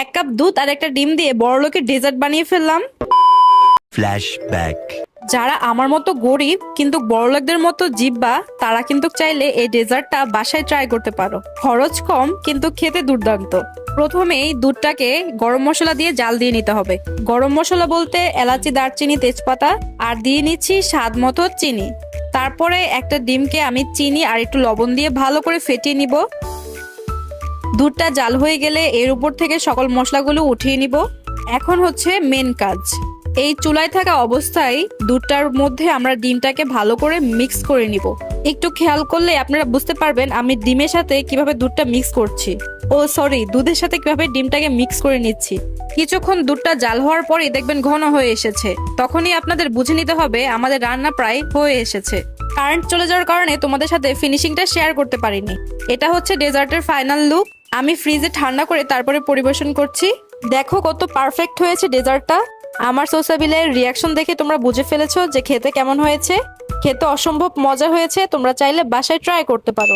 এক কাপ দুধ আর একটা ডিম দিয়ে বড়লোকের ডেজার্ট বানিয়ে ফেললাম। ফ্ল্যাশব্যাক। যারা আমার মতো গরিব কিন্তু বড়লোকদের মতো জিহ্বা, তারা কিন্তু চাইলে এই ডেজার্টটা বাসায় ট্রাই করতে পারো। খরচ কম কিন্তু খেতে দুর্দান্ত। প্রথমেই দুধটাকে গরম মশলা দিয়ে জাল দিয়ে নিতে হবে। গরম মশলা বলতে এলাচি, দারচিনি, তেজপাতা আর দিয়ে নিচ্ছি স্বাদ মতো চিনি। তারপরে একটা ডিমকে আমি চিনি আর একটু লবণ দিয়ে ভালো করে ফেটিয়ে নিব। দুধটা জাল হয়ে গেলে এর উপর থেকে সকল মশলাগুলো উঠিয়ে নিব। এখন হচ্ছে মেন কাজ। এই চুলায় থাকা অবস্থায় দুধটার মধ্যে আমরা ডিমটাকে ভালো করে মিক্স করে নিব। একটু খেয়াল করলে আপনারা বুঝতে পারবেন আমি ডিমের সাথে কিভাবে দুধটা মিক্স করছি। ও সরি, দুধের সাথে কিভাবে ডিমটাকে মিক্স করে নিচ্ছি। কিছুক্ষণ দুধটা জাল হওয়ার পরে দেখবেন ঘন হয়ে এসেছে। তখনই আপনাদের বুঝে নিতে হবে আমাদের রান্না প্রায় হয়ে এসেছে। কারেন্ট চলে যাওয়ার কারণে তোমাদের সাথে ফিনিশিংটা শেয়ার করতে পারিনি। এটা হচ্ছে ডেজার্টের ফাইনাল লুক। আমি ফ্রিজে ঠান্ডা করে তারপরে পরিবেশন করছি। দেখো কত পারফেক্ট হয়েছে ডেজার্টটা। আমার সোসাবিলের রিয়াকশন দেখে তোমরা বুঝে ফেলেছো যে খেতে কেমন হয়েছে। খেতে অসম্ভব মজা হয়েছে। তোমরা চাইলে বাসায় ট্রাই করতে পারো।